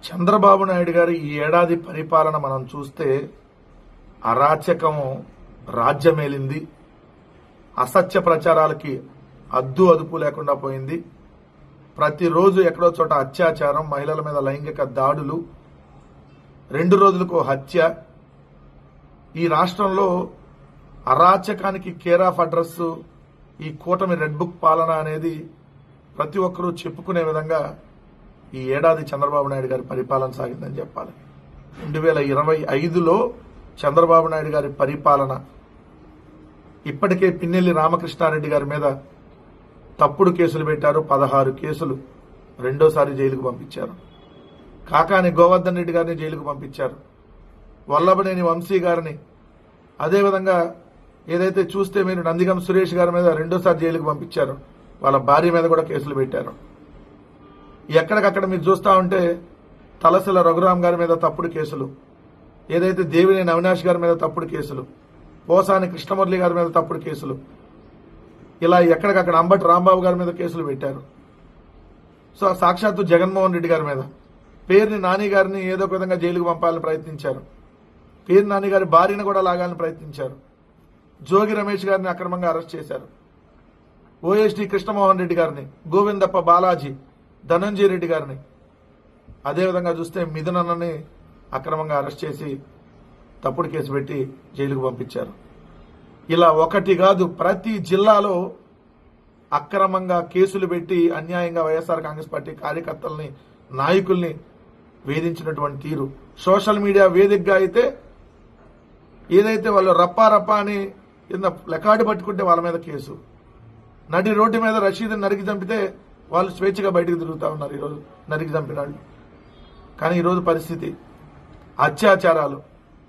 చంద్రబాబు నాయుడు గారి ఈ ఏడాది పరిపాలన మనం చూస్తే అరాచకము రాజ్యమేలింది. అసత్య ప్రచారాలకి అద్దు అదుపు లేకుండా పోయింది. ప్రతిరోజు ఎక్కడో చోట అత్యాచారం, మహిళల మీద లైంగిక దాడులు, 2 రోజులకు హత్య. ఈ రాష్ట్రంలో అరాచకానికి కేర్ ఆఫ్ అడ్రస్ ఈ కూటమి రెడ్ బుక్ పాలన అనేది ప్రతి ఒక్కరూ చెప్పుకునే విధంగా ఈ ఏడాది చంద్రబాబు నాయుడు గారి పరిపాలన సాగిందని చెప్పాలి. 2025లో చంద్రబాబు నాయుడు గారి పరిపాలన ఇప్పటికే పిన్నెల్లి రామకృష్ణారెడ్డి గారి మీద తప్పుడు కేసులు పెట్టారు. 16 కేసులు, రెండోసారి జైలుకు పంపించారు. కాకాని గోవర్ధన్ రెడ్డి గారిని జైలుకు పంపించారు. వల్లభనేని వంశీ గారిని, అదేవిధంగా ఏదైతే చూస్తే మీరు నందిగం సురేష్ గారి మీద రెండోసారి జైలుకు పంపించారు. వాళ్ళ భార్య మీద కూడా కేసులు పెట్టారు. ఎక్కడికక్కడ మీరు చూస్తా ఉంటే తలసిల రఘురాం గారి మీద తప్పుడు కేసులు, ఏదైతే దేవినేని అవినాష్ గారి మీద తప్పుడు కేసులు, పోసాని కృష్ణమురళి గారి మీద తప్పుడు కేసులు, ఇలా ఎక్కడికక్కడ అంబటి రాంబాబు గారి మీద కేసులు పెట్టారు. సో సాక్షాత్తు జగన్మోహన్ రెడ్డి గారి మీద, పేర్ని నాని గారిని ఏదో ఒక విధంగా జైలుకు పంపాలని ప్రయత్నించారు. పేర్ని నాని గారి భార్యను కూడా లాగాలని ప్రయత్నించారు. జోగి రమేష్ గారిని అక్రమంగా అరెస్ట్ చేశారు. ఓఎస్టీ కృష్ణమోహన్ రెడ్డి గారిని, గోవిందప్ప బాలాజీ, ధనంజయ రెడ్డి గారిని, అదేవిధంగా చూస్తే మిథునన్నని అక్రమంగా అరెస్ట్ చేసి తప్పుడు కేసు పెట్టి జైలుకు పంపించారు. ఇలా ఒకటి కాదు, ప్రతి జిల్లాలో అక్రమంగా కేసులు పెట్టి అన్యాయంగా వైఎస్ఆర్ కాంగ్రెస్ పార్టీ కార్యకర్తల్ని, నాయకుల్ని వేధించినటువంటి తీరు. సోషల్ మీడియా వేదికగా అయితే ఏదైతే వాళ్ళు రప్పా అని ప్లకార్డు పట్టుకుంటే వాళ్ళ మీద కేసు, నడి రోడ్డు మీద రషీద్ని నరికి చంపితే వాళ్ళు స్వేచ్ఛగా బయటకు తిరుగుతా ఉన్నారు ఈరోజు నరికి చంపిన వాళ్ళు. కానీ ఈరోజు పరిస్థితి అత్యాచారాలు.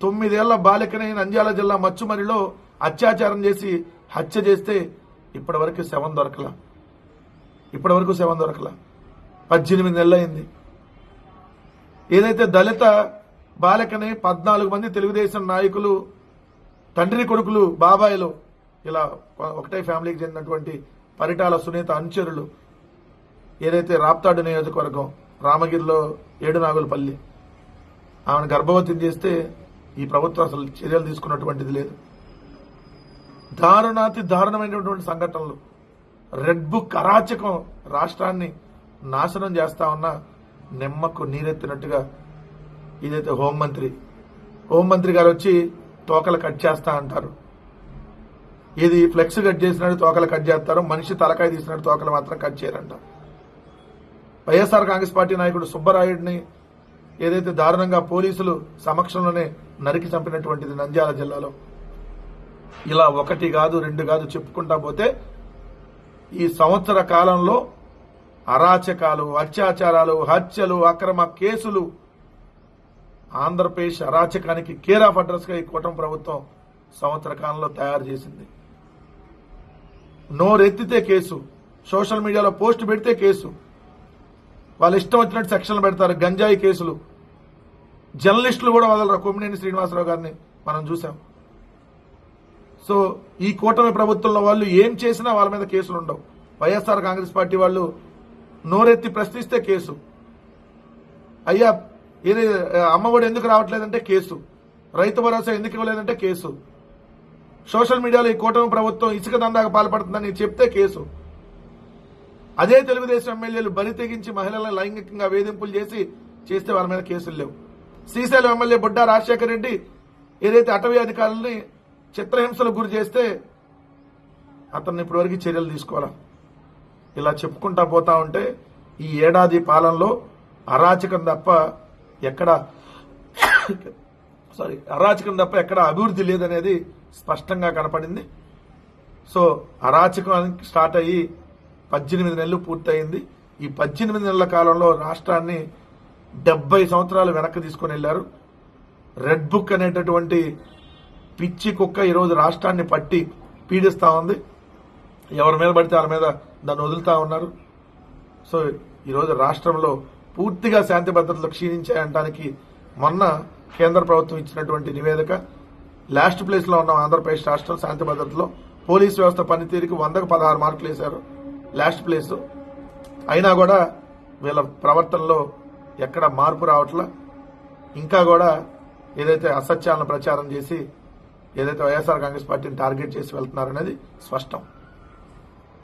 9 ఏళ్ల బాలికని నంద్యాల జిల్లా మచ్చుమరిలో అత్యాచారం చేసి హత్య చేస్తే ఇప్పటి వరకు శవం దొరకలా. 18 నెలలైంది. ఏదైతే దళిత బాలికని 14 మంది తెలుగుదేశం నాయకులు, తండ్రి కొడుకులు, బాబాయిలు, ఇలా ఒకటే ఫ్యామిలీకి చెందినటువంటి పరిటాల సునీత అనుచరులు, ఏదైతే రాప్తాడు నియోజకవర్గం రామగిరిలో ఏడునాగులపల్లి, ఆమెను గర్భవతిని చేస్తే ఈ ప్రభుత్వం అసలు చర్యలు తీసుకున్నటువంటిది లేదు. దారుణమైనటువంటి సంఘటనలు. రెడ్ బుక్ అరాచకం రాష్ట్రాన్ని నాశనం చేస్తా ఉన్న నిమ్మకు నీరెత్తినట్టుగా ఇదైతే హోంమంత్రి గారు వచ్చి తోకలు కట్ చేస్తా అంటారు. ఇది ఫ్లెక్స్ కట్ చేసినట్టు తోకలు కట్ చేస్తారు, మనిషి తలకాయ తీసినట్టు తోకలు మాత్రం కట్ చేయరంట. వైఎస్ఆర్ కాంగ్రెస్ పార్టీ నాయకుడు సుబ్బరాయుడిని ఏదైతే దారుణంగా పోలీసులు సమక్షంలోనే నరికి చంపినటువంటిది నంద్యాల జిల్లాలో. ఇలా 1 కాదు 2 కాదు చెప్పుకుంటా పోతే ఈ సంవత్సర కాలంలో అరాచకాలు, అత్యాచారాలు, హత్యలు, అక్రమ కేసులు, ఆంధ్రప్రదేశ్ అరాచకానికి కేర్ ఆఫ్ అడ్రస్ గా ఈ కూటమి ప్రభుత్వం సంవత్సర కాలంలో తయారు చేసింది. నోరెత్తితే కేసు, సోషల్ మీడియాలో పోస్ట్ పెడితే కేసు, వాళ్ళు ఇష్టం వచ్చినట్టు సెక్షన్లు పెడతారు. గంజాయి కేసులు, జర్నలిస్టులు కూడా వదలరు. కొమ్మినేని శ్రీనివాసరావు గారిని మనం చూసాం. సో ఈ కూటమి ప్రభుత్వంలో వాళ్ళు ఏం చేసినా వాళ్ళ మీద కేసులు ఉండవు. వైఎస్ఆర్ కాంగ్రెస్ పార్టీ వాళ్ళు నోరెత్తి ప్రశ్నిస్తే కేసు, అయ్యా ఇది అమ్మఒడి ఎందుకు రావట్లేదంటే కేసు, రైతు భరోసా ఎందుకు ఇవ్వలేదంటే కేసు, సోషల్ మీడియాలో ఈ కూటమి ప్రభుత్వం ఇసుక దందాకు పాల్పడుతుందని చెప్తే కేసు. అదే తెలుగుదేశం ఎమ్మెల్యేలు బరి తెగించి మహిళలను లైంగికంగా వేధింపులు చేస్తే వాళ్ళ మీద కేసులు లేవు. శ్రీశైలం ఎమ్మెల్యే బుడ్డా రాజశేఖర రెడ్డి ఏదైతే అటవీ అధికారులని చిత్రహింసలకు గురి చేస్తే అతన్ని ఇప్పటివరకు చర్యలు తీసుకోవాలా. ఇలా చెప్పుకుంటా పోతా ఉంటే ఈ ఏడాది పాలనలో అరాచకం తప్ప ఎక్కడ అభివృద్ధి లేదనేది స్పష్టంగా కనపడింది. సో అరాచకం స్టార్ట్ అయ్యి 18 నెలలు పూర్తయింది. ఈ 18 నెలల కాలంలో రాష్ట్రాన్ని 70 సంవత్సరాలు వెనక్కి తీసుకుని వెళ్లారు. రెడ్ బుక్ అనేటటువంటి పిచ్చి కుక్క ఈరోజు రాష్ట్రాన్ని పట్టి పీడిస్తా ఉంది. ఎవరి మీద పడితే వాళ్ళ మీద దాన్ని వదులుతా ఉన్నారు. సో ఈరోజు రాష్ట్రంలో పూర్తిగా శాంతి భద్రతలు క్షీణించాయనడానికి మొన్న కేంద్ర ప్రభుత్వం ఇచ్చినటువంటి నివేదిక, లాస్ట్ ప్లేస్ లో ఉన్న ఆంధ్రప్రదేశ్ రాష్ట్రం శాంతి భద్రతలో. పోలీసు వ్యవస్థ పనితీరుకి 100కు 16 మార్కులు వేశారు, లాస్ట్ ప్లేస్. అయినా కూడా వీళ్ళ ప్రవర్తనలో ఎక్కడ మార్పు రావట్లా. ఇంకా కూడా ఏదైతే అసత్యాలను ప్రచారం చేసి ఏదైతే వైఎస్ఆర్ కాంగ్రెస్ పార్టీని టార్గెట్ చేసి వెళ్తున్నారనేది స్పష్టం.